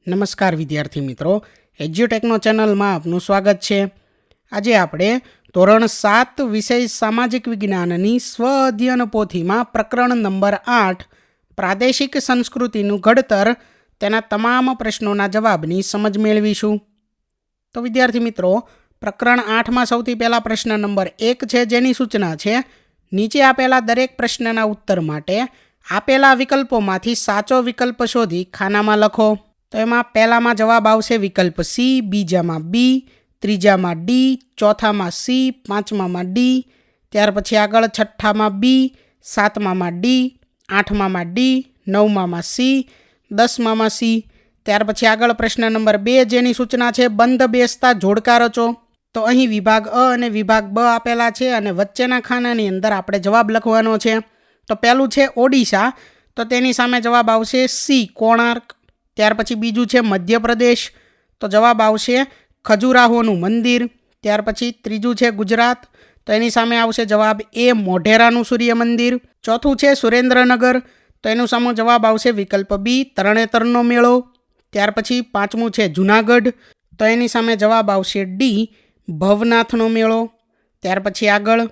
નમસ્કાર વિદ્યાર્થી મિત્રો, એજ્યુટેકનો ચેનલમાં આપનું સ્વાગત છે. આજે આપણે ધોરણ 7 વિષય સામાજિક વિજ્ઞાનની સ્વ અધ્યયન પોથીમાં પ્રકરણ નંબર 8 પ્રાદેશિક સંસ્કૃતિનું ઘડતર તેના તમામ પ્રશ્નોના જવાબની સમજ મેળવીશું. તો વિદ્યાર્થી મિત્રો, પ્રકરણ 8માં સૌથી પહેલા પ્રશ્ન નંબર 1 છે, જેની સૂચના છે નીચે આપેલા દરેક પ્રશ્નના ઉત્તર માટે આપેલા વિકલ્પોમાંથી સાચો વિકલ્પ શોધી ખાનામાં લખો. તો એમાં પહેલામાં જવાબ આવશે વિકલ્પ સી, બીજામાં બી, ત્રીજામાં ડી, ચોથામાં સી, પાંચમામાં ડી, ત્યાર પછી આગળ છઠ્ઠામાં બી, સાતમામાં ડી, આઠમામાં ડી, નવમામાં સી, દસમામાં સી. ત્યાર પછી આગળ પ્રશ્ન નંબર 2, જેની સૂચના છે બંધ બેસતા જોડકા રચો. તો અહીં વિભાગ અ અને વિભાગ બ આપેલા છે અને વચ્ચેના ખાનાની અંદર આપણે જવાબ લખવાનો છે. તો પહેલું છે ઓડિશા, તો તેની સામે જવાબ આવશે સી, કોણાર્ક. ત્યાર પછી બીજું છે મધ્યપ્રદેશ, તો જવાબ આવશે ખજુરાહોનું મંદિર. ત્યાર પછી ત્રીજું છે ગુજરાત, તો એની સામે આવશે જવાબ એ, મોઢેરાનું સૂર્ય મંદિર. ચોથું છે સુરેન્દ્રનગર, તો એનું સામે જવાબ આવશે વિકલ્પ બી, તરણેતરનો મેળો. ત્યાર પછી પાંચમું છે જુનાગઢ, તો એની સામે જવાબ આવશે ડી, ભવનાથનો મેળો. ત્યાર પછી આગળ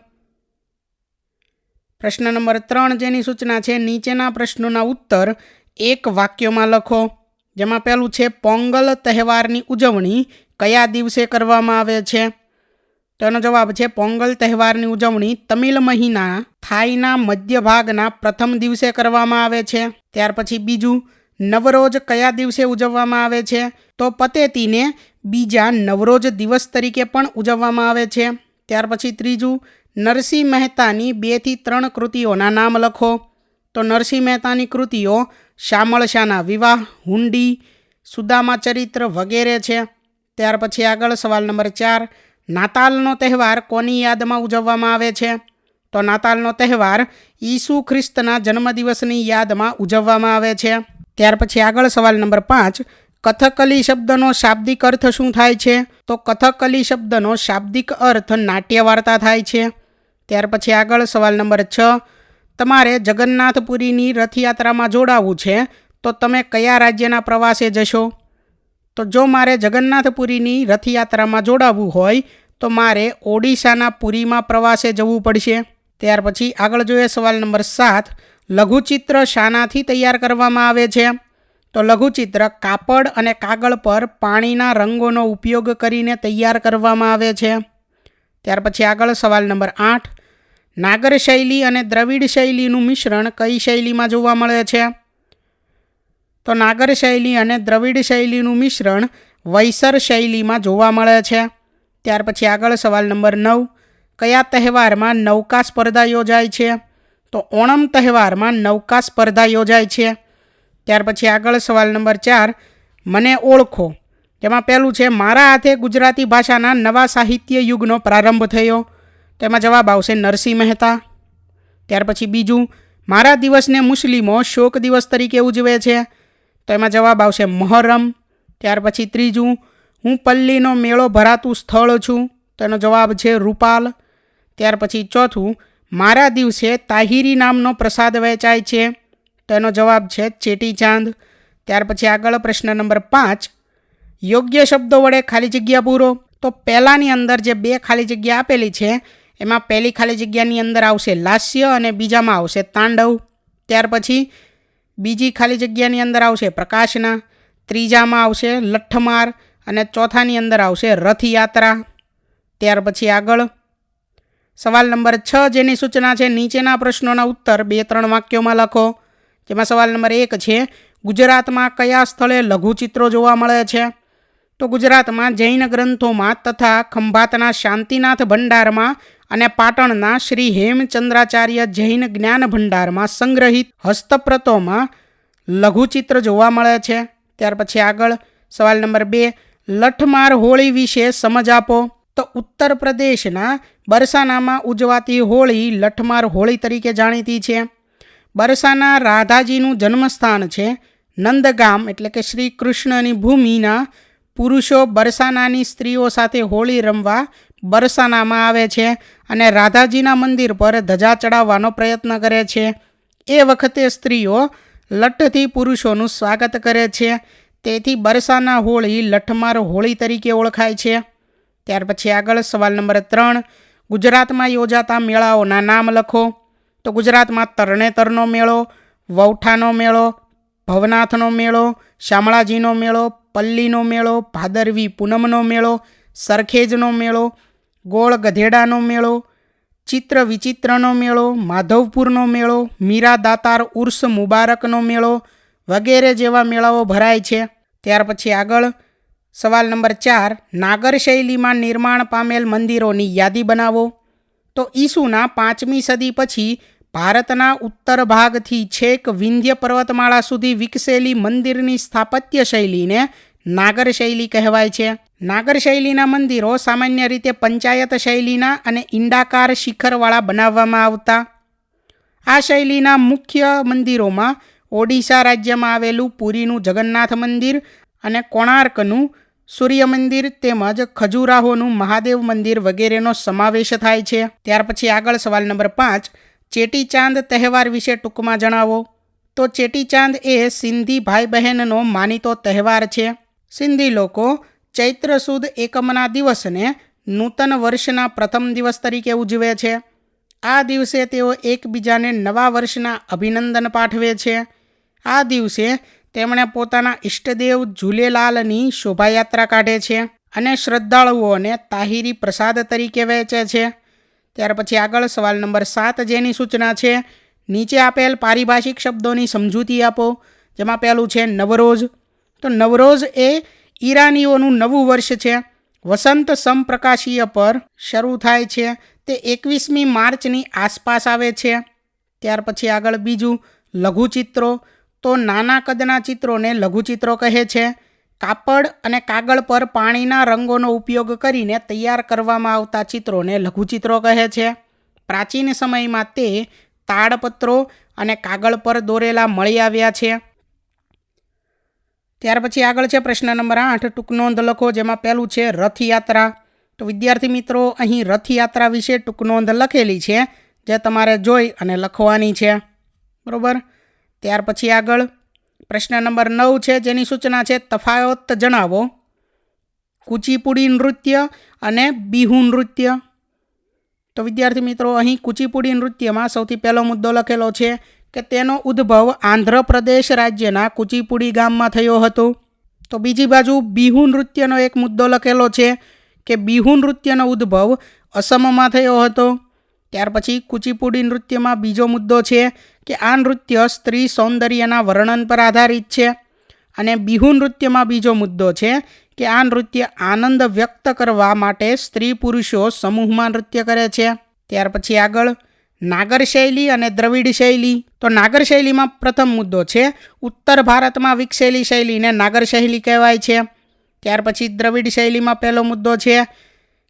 પ્રશ્ન નંબર 3, જેની સૂચના છે નીચેના પ્રશ્નોના ઉત્તર એક વાક્યમાં લખો. જેમાં પહેલું છે પોંગલ તહેવારની ઉજવણી કયા દિવસે કરવામાં આવે છે. તો એનો જવાબ છે પોંગલ તહેવારની ઉજવણી તમિલ મહિના થાઈના મધ્ય ભાગના પ્રથમ દિવસે કરવામાં આવે છે. ત્યાર પછી બીજું, નવરોજ કયા દિવસે ઉજવવામાં આવે છે. તો પતેતીને બીજા નવરોજ દિવસ તરીકે પણ ઉજવવામાં આવે છે. ત્યાર પછી ત્રીજું, નરસિંહ મહેતાની 2 થી 3 કૃતિઓના નામ લખો. તો નરસિંહ મહેતાની કૃતિઓ શામળ શાહના વિવાહ, હુંડી, સુદામા ચરિત્ર વગેરે છે. ત્યાર પછી આગળ સવાલ નંબર 4, નાતાલનો તહેવાર કોની યાદમાં ઉજવવામાં આવે છે. તો નાતાલનો તહેવાર ઈસુ ખ્રિસ્તના જન્મદિવસની યાદમાં ઉજવવામાં આવે છે. ત્યાર પછી આગળ સવાલ નંબર 5, કથકલી શબ્દનો શાબ્દિક અર્થ શું થાય છે. તો કથકલી શબ્દનો શાબ્દિક અર્થ નાટ્ય વાર્તા થાય છે. ત્યાર પછી આગળ સવાલ નંબર 6, તમારે જગન્નાથપુરીની રથયાત્રામાં જોડાવવું છે તો તમે કયા રાજ્યના પ્રવાસે જશો. તો જો મારે જગન્નાથપુરીની રથયાત્રામાં જોડાવવું હોય તો મારે ઓડિશાના પુરીમાં પ્રવાસે જવું પડશે. ત્યાર પછી આગળ જોઈએ સવાલ નંબર 7, લઘુચિત્ર શાનાથી તૈયાર કરવામાં આવે છે. તો લઘુચિત્ર કાપડ અને કાગળ પર પાણીના રંગોનો ઉપયોગ કરીને તૈયાર કરવામાં આવે છે. ત્યાર પછી આગળ સવાલ નંબર 8, નાગર શૈલી અને દ્રવિડ શૈલીનું મિશ્રણ કઈ શૈલીમાં જોવા મળે છે. તો નાગર શૈલી અને દ્રવિડ શૈલીનું મિશ્રણ વૈસર શૈલીમાં જોવા મળે છે. ત્યાર પછી આગળ સવાલ નંબર 9, કયા તહેવારમાં નૌકા સ્પર્ધા યોજાય છે. તો ઓણમ તહેવારમાં નૌકા સ્પર્ધા યોજાય છે. ત્યાર પછી આગળ સવાલ નંબર 4, મને ઓળખો. જેમાં પહેલું છે મારા હાથે ગુજરાતી ભાષાના નવા સાહિત્ય યુગનો પ્રારંભ થયો. તેમાં જવાબ આવશે નરસિંહ મહેતા. ત્યાર પછી બીજું, મારા દિવસને મુસ્લિમો શોક દિવસ તરીકે ઉજવે છે. તો એમાં જવાબ આવશે મહોરમ. ત્યાર પછી ત્રીજું, હું પલ્લીનો મેળો ભરાતું સ્થળ છું. તો એનો જવાબ છે રૂપાલ. ત્યાર પછી ચોથું, મારા દિવસે તાહિરી નામનો પ્રસાદ વહેંચાય છે. તો એનો જવાબ છે ચેટીચાંદ. ત્યાર પછી આગળ પ્રશ્ન નંબર 5, યોગ્ય શબ્દો વડે ખાલી જગ્યા પૂરો. તો પહેલાંની અંદર જે 2 ખાલી જગ્યા આપેલી છે એમાં પહેલી ખાલી જગ્યાની અંદર આવશે લાસ્ય અને બીજામાં આવશે તાંડવ. ત્યાર પછી બીજી ખાલી જગ્યાની અંદર આવશે પ્રકાશના, ત્રીજામાં આવશે લઠ્ઠમાર અને ચોથાની અંદર આવશે રથયાત્રા. ત્યાર પછી આગળ સવાલ નંબર 6, જેની સૂચના છે નીચેના પ્રશ્નોના ઉત્તર 2-3 વાક્યોમાં લખો. જેમાં સવાલ નંબર 1 છે, ગુજરાતમાં કયા સ્થળે લઘુચિત્રો જોવા મળે છે. તો ગુજરાતમાં જૈન ગ્રંથોમાં તથા ખંભાતના શાંતિનાથ ભંડારમાં અને પાટણના શ્રી હેમચંદ્રાચાર્ય જૈન જ્ઞાન ભંડારમાં સંગ્રહિત હસ્તપ્રતોમાં લઘુચિત્ર જોવા મળે છે. ત્યાર પછી આગળ સવાલ નંબર 2, લઠમાર હોળી વિશે સમજ આપો. તો ઉત્તર પ્રદેશના બરસાનામાં ઉજવાતી હોળી લઠમાર હોળી તરીકે જાણીતી છે. બરસાના રાધાજીનું જન્મસ્થાન છે. નંદગામ એટલે કે શ્રી કૃષ્ણની ભૂમિના પુરુષો બરસાનાની સ્ત્રીઓ સાથે હોળી રમવા બરસાનામાં આવે છે અને રાધાજીના મંદિર પર ધજા ચડાવવાનો પ્રયત્ન કરે છે. એ વખતે સ્ત્રીઓ લઠ્ઠથી પુરુષોનું સ્વાગત કરે છે. તેથી બરસાના હોળી લઠમાર હોળી તરીકે ઓળખાય છે. ત્યાર પછી આગળ સવાલ નંબર 3, ગુજરાતમાં યોજાતા મેળાઓના નામ લખો. તો ગુજરાતમાં તરણેતરનો મેળો, વૌઠાનો મેળો, ભવનાથનો મેળો, શામળાજીનો મેળો, પલ્લીનો મેળો, ભાદરવી પૂનમનો મેળો, સરખેજનો મેળો, ગોળ ગધેડાનો મેળો, ચિત્ર વિચિત્રનો મેળો, માધવપુરનો મેળો, મીરા દાતાર ઉર્સ મુબારકનો મેળો વગેરે જેવા મેળાઓ ભરાય છે. ત્યાર પછી આગળ સવાલ નંબર 4, નાગર શૈલીમાં નિર્માણ પામેલ મંદિરોની યાદી બનાવો. તો ઈસુના 5મી સદી પછી ભારતના ઉત્તર ભાગથી છેક વિંધ્ય પર્વતમાળા સુધી વિકસેલી મંદિરની સ્થાપત્ય શૈલીને નાગર શૈલી કહેવાય છે. નાગર શૈલીના મંદિરો સામાન્ય રીતે પંચાયત શૈલીના અને ઈંડાકાર શિખરવાળા બનાવવામાં આવતા. આ શૈલીના મુખ્ય મંદિરોમાં ઓડિશા રાજ્યમાં આવેલું પુરીનું જગન્નાથ મંદિર અને કોણાર્કનું સૂર્ય મંદિર તેમજ ખજુરાહોનું મહાદેવ મંદિર વગેરેનો સમાવેશ થાય છે. ત્યાર પછી આગળ સવાલ નંબર 5, ચેટીચાંદ તહેવાર વિશે ટૂંકમાં જણાવો. તો ચેટીચાંદ એ સિંધી ભાઈ બહેનનો માનીતો તહેવાર છે. સિંધી લોકો ચૈત્ર સુદ એકમના દિવસને નૂતન વર્ષના પ્રથમ દિવસ તરીકે ઉજવે છે. આ દિવસે તેઓ એકબીજાને નવા વર્ષના અભિનંદન પાઠવે છે. આ દિવસે તેમણે પોતાના ઈષ્ટદેવ ઝૂલેલાલની શોભાયાત્રા કાઢે છે અને શ્રદ્ધાળુઓને તાહિરી પ્રસાદ તરીકે વહેંચે છે. ત્યાર પછી આગળ સવાલ નંબર 7, જેની સૂચના છે નીચે આપેલ પારિભાષિક શબ્દોની સમજૂતી આપો. જેમાં પહેલું છે નવરોઝ. તો નવરોઝ એ ઈરાનીઓનું નવું વર્ષ છે. વસંત સમપ્રકાશીય પર શરૂ થાય છે. તે 21મી માર્ચની આસપાસ આવે છે. ત્યાર પછી આગળ બીજું લઘુચિત્રો. તો નાના કદના ચિત્રોને લઘુચિત્રો કહે છે. કાપડ અને કાગળ પર પાણીના રંગોનો ઉપયોગ કરીને તૈયાર કરવામાં આવતા ચિત્રોને લઘુચિત્રો કહે છે. પ્રાચીન સમયમાં તે તાડપત્રો અને કાગળ પર દોરેલા મળી આવ્યા છે. ત્યાર પછી આગળ છે પ્રશ્ન નંબર 8, ટૂંક નોંધ લખો. જેમાં પહેલું છે રથયાત્રા. તો વિદ્યાર્થી મિત્રો, અહીં રથયાત્રા વિશે ટૂંક નોંધ લખેલી છે, જે તમારે જોઈ અને લખવાની છે. બરાબર. ત્યાર પછી આગળ પ્રશ્ન નંબર 9 છે, જેની સૂચના છે તફાવત જણાવો. કુચીપુડી નૃત્ય અને બિહુ નૃત્ય. તો વિદ્યાર્થી મિત્રો, અહીં કુચીપુડી નૃત્યમાં સૌથી પહેલો મુદ્દો લખેલો છે કે તેનો ઉદ્ભવ આંધ્રપ્રદેશ રાજ્યના કુચીપુડી ગામમાં થયો હતો. તો બીજી બાજુ બિહુ નૃત્યનો એક મુદ્દો લખેલો છે કે બિહુ નૃત્યનો ઉદ્ભવ અસમમાં થયો હતો. ત્યાર પછી કુચીપુડી નૃત્યમાં બીજો મુદ્દો છે કે આ નૃત્ય સ્ત્રી સૌંદર્યના વર્ણન પર આધારિત છે. અને બિહુ નૃત્યમાં બીજો મુદ્દો છે કે આ નૃત્ય આનંદ વ્યક્ત કરવા માટે સ્ત્રી પુરુષો સમૂહમાં નૃત્ય કરે છે. ત્યાર પછી આગળ નાગર શૈલી અને દ્રવિડ શૈલી. તો નાગર શૈલીમાં પ્રથમ મુદ્દો છે ઉત્તર ભારતમાં વિકસેલી શૈલીને નાગર શૈલી કહેવાય છે. ત્યાર પછી દ્રવિડ શૈલીમાં પહેલો મુદ્દો છે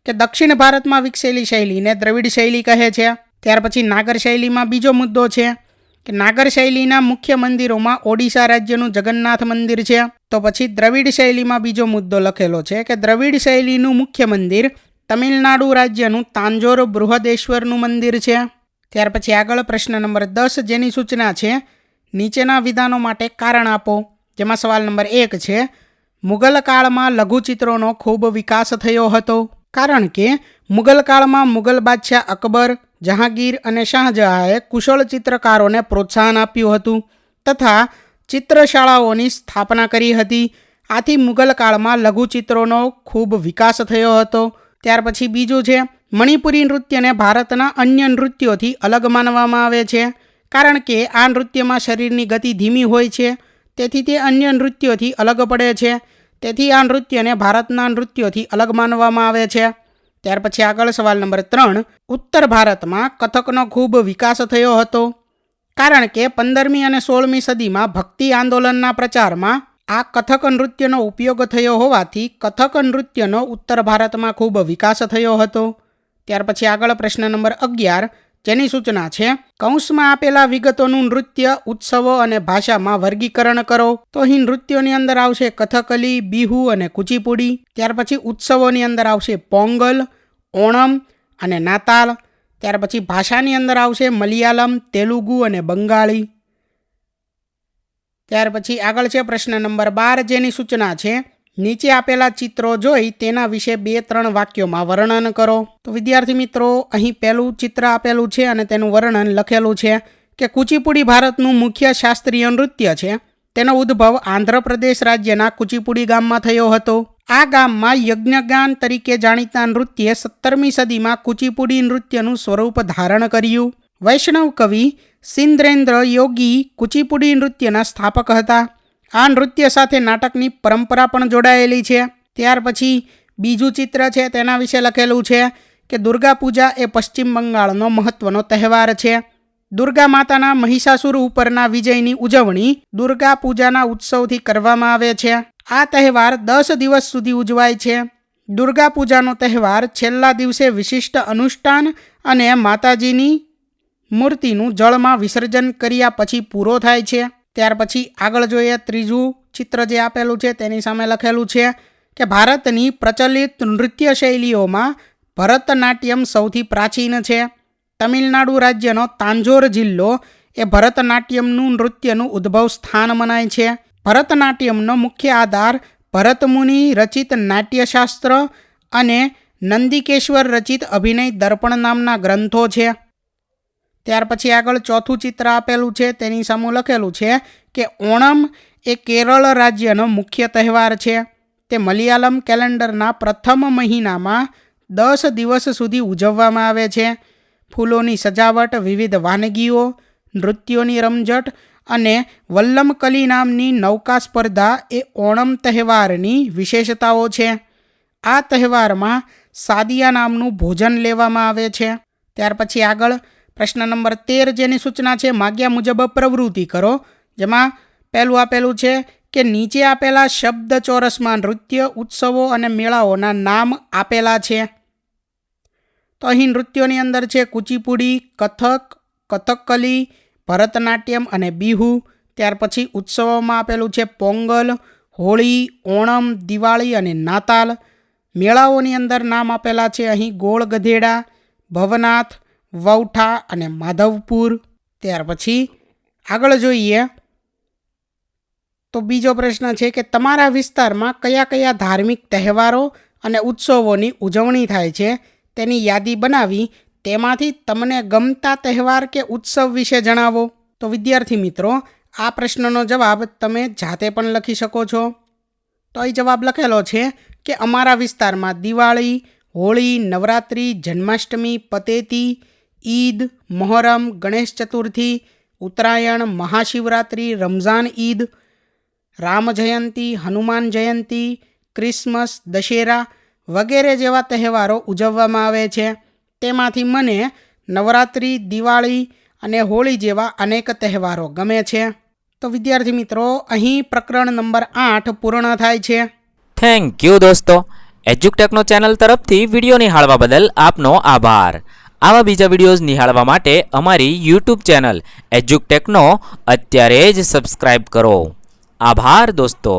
કે દક્ષિણ ભારતમાં વિકસેલી શૈલીને દ્રવિડ શૈલી કહે છે. ત્યાર પછી નાગર શૈલીમાં બીજો મુદ્દો છે કે નાગર શૈલીના મુખ્ય મંદિરોમાં ઓડિશા રાજ્યનું જગન્નાથ મંદિર છે. તો પછી દ્રવિડ શૈલીમાં બીજો મુદ્દો લખેલો છે કે દ્રવિડ શૈલીનું મુખ્ય મંદિર તમિલનાડુ રાજ્યનું તાંજોર બૃહદેશ્વરનું મંદિર છે. ત્યાર પછી આગળ પ્રશ્ન નંબર 10, જેની સૂચના છે નીચેના વિધાનો માટે કારણ આપો. જેમાં સવાલ નંબર 1 છે મુગલ કાળમાં લઘુચિત્રોનો ખૂબ વિકાસ થયો હતો, કારણ કે મુગલ કાળમાં મુગલ બાદશાહ અકબર, જહાંગીર અને શાહજહાંએ કુશળ ચિત્રકારોને પ્રોત્સાહન આપ્યું હતું તથા ચિત્રશાળાઓની સ્થાપના કરી હતી. આથી મુગલ કાળમાં લઘુચિત્રોનો ખૂબ વિકાસ થયો હતો. ત્યાર પછી બીજું છે મણિપુરી નૃત્યને ભારતના અન્ય નૃત્યોથી અલગ માનવામાં આવે છે, કારણ કે આ નૃત્યમાં શરીરની ગતિ ધીમી હોય છે, તેથી તે અન્ય નૃત્યોથી અલગ પડે છે. તેથી આ નૃત્યને ભારતના નૃત્યોથી અલગ માનવામાં આવે છે. ત્યાર પછી આગળ સવાલ નંબર 3, ઉત્તર ભારતમાં કથકનો ખૂબ વિકાસ થયો હતો, કારણ કે 15મી અને 16મી સદીમાં ભક્તિ આંદોલનના પ્રચારમાં આ કથક નૃત્યનો ઉપયોગ થયો હોવાથી કથક નૃત્યનો ઉત્તર ભારતમાં ખૂબ વિકાસ થયો હતો. ત્યાર પછી આગળ પ્રશ્ન નંબર 11, જેની સૂચના છે કૌંસમાં આપેલા વિગતોનું નૃત્ય, ઉત્સવો અને ભાષામાં વર્ગીકરણ કરો. તો અહીં નૃત્યોની અંદર આવશે કથકલી, બિહુ અને કુચીપુડી. ત્યાર પછી ઉત્સવોની અંદર આવશે પોંગલ, ઓણમ અને નાતાલ. ત્યાર પછી ભાષાની અંદર આવશે મલયાલમ, તેલુગુ અને બંગાળી. ત્યાર પછી આગળ છે પ્રશ્ન નંબર 12, જેની સૂચના છે નીચે આપેલા ચિત્રો જોઈ તેના વિશે 2-3 વાક્યોમાં વર્ણન કરો. તો વિદ્યાર્થી મિત્રો, અહીં પહેલું ચિત્ર આપેલું છે અને તેનું વર્ણન લખેલું છે કે કુચીપુડી ભારતનું મુખ્ય શાસ્ત્રીય નૃત્ય છે. તેનો ઉદ્ભવ આંધ્રપ્રદેશ રાજ્યના કુચીપુડી ગામમાં થયો હતો. આ ગામમાં યજ્ઞગાન તરીકે જાણીતા નૃત્યે 17મી સદીમાં કુચીપુડી નૃત્યનું સ્વરૂપ ધારણ કર્યું. વૈષ્ણવ કવિ સિદ્ધેન્દ્ર યોગી કુચીપુડી નૃત્યના સ્થાપક હતા. આ નૃત્ય સાથે નાટકની પરંપરા પણ જોડાયેલી છે. ત્યાર પછી બીજું ચિત્ર છે, તેના વિશે લખેલું છે કે દુર્ગા પૂજા એ પશ્ચિમ બંગાળનો મહત્વનો તહેવાર છે. દુર્ગા માતાના મહિષાસુર ઉપરના વિજયની ઉજવણી દુર્ગા પૂજાના ઉત્સવથી કરવામાં આવે છે. આ તહેવાર 10 દિવસ સુધી ઉજવાય છે. દુર્ગા પૂજાનો તહેવાર છેલ્લા દિવસે વિશિષ્ટ અનુષ્ઠાન અને માતાજીની મૂર્તિનું જળમાં વિસર્જન કર્યા પછી પૂરો થાય છે. ત્યાર પછી આગળ જોઈએ ત્રીજું ચિત્ર જે આપેલું છે તેની સામે લખેલું છે કે ભારતની પ્રચલિત નૃત્ય શૈલીઓમાં ભરતનાટ્યમ સૌથી પ્રાચીન છે. તમિલનાડુ રાજ્યનો તાંજોર જિલ્લો એ ભરતનાટ્યમનું નૃત્યનું ઉદ્ભવ સ્થાન મનાય છે. ભરતનાટ્યમનો મુખ્ય આધાર ભરતમુનિ રચિત નાટ્યશાસ્ત્ર અને નંદિકેશ્વર રચિત અભિનય દર્પણ નામના ગ્રંથો છે. ત્યાર પછી આગળ ચોથું ચિત્ર આપેલું છે તેની સામે લખેલું છે કે ઓણમ એ કેરળ રાજ્યનો મુખ્ય તહેવાર છે. તે મલયાલમ કેલેન્ડરના પ્રથમ મહિનામાં 10 દિવસ સુધી ઉજવવામાં આવે છે. ફૂલોની સજાવટ, વિવિધ વાનગીઓ, નૃત્યોની રમઝટ અને વલ્લમકલી નામની નૌકા સ્પર્ધા એ ઓણમ તહેવારની વિશેષતાઓ છે. આ તહેવારમાં સાદિયા નામનું ભોજન લેવામાં આવે છે. ત્યાર પછી આગળ પ્રશ્ન નંબર 13, જેની સૂચના છે માગ્યા મુજબ પ્રવૃત્તિ કરો. જેમાં પહેલું આપેલું છે કે નીચે આપેલા શબ્દ ચોરસમાં નૃત્ય, ઉત્સવો અને મેળાઓના નામ આપેલા છે. તો અહીં નૃત્યોની અંદર છે કુચીપુડી, કથક, કથકલી, ભરતનાટ્યમ અને બિહુ. ત્યાર પછી ઉત્સવોમાં આપેલું છે પોંગલ, હોળી, ઓણમ, દિવાળી અને નાતાલ. મેળાઓની અંદર નામ આપેલા છે અહીં ગોળ ગધેડા, ભવનાથ, વૌઠા અને માધવપુર. ત્યાર પછી આગળ જોઈએ તો બીજો પ્રશ્ન છે કે તમારા વિસ્તારમાં કયા કયા ધાર્મિક તહેવારો અને ઉત્સવોની ઉજવણી થાય છે તેની યાદી બનાવી તેમાંથી તમને ગમતા તહેવાર કે ઉત્સવ વિશે જણાવો. તો વિદ્યાર્થી મિત્રો, આ પ્રશ્નનો જવાબ તમે જાતે પણ લખી શકો છો. તો અહીં જવાબ લખેલો છે કે અમારા વિસ્તારમાં દિવાળી, હોળી, નવરાત્રિ, જન્માષ્ટમી, પતેતી, ઈદ, મોહરમ, ગણેશ ચતુર્થી, ઉત્તરાયણ, મહાશિવરાત્રિ, રમઝાન ઈદ, રામ જયંતી, હનુમાન જયંતી, ક્રિસમસ, દશેરા વગેરે જેવા તહેવારો ઉજવવામાં આવે છે. તેમાંથી મને નવરાત્રિ, દિવાળી અને હોળી જેવા અનેક તહેવારો ગમે છે. તો વિદ્યાર્થી મિત્રો, અહીં પ્રકરણ નંબર 8 પૂર્ણ થાય છે. થેન્ક યુ દોસ્તો. એજ્યુકટેકનો ચેનલ તરફથી વિડીયો નિહાળવા બદલ આપનો આભાર. આવા બીજા વિડીયોઝ નિહાળવા માટે અમારી યુટ્યુબ ચેનલ એજ્યુકટેકનો અત્યારે જ સબસ્ક્રાઇબ કરો. આભાર દોસ્તો.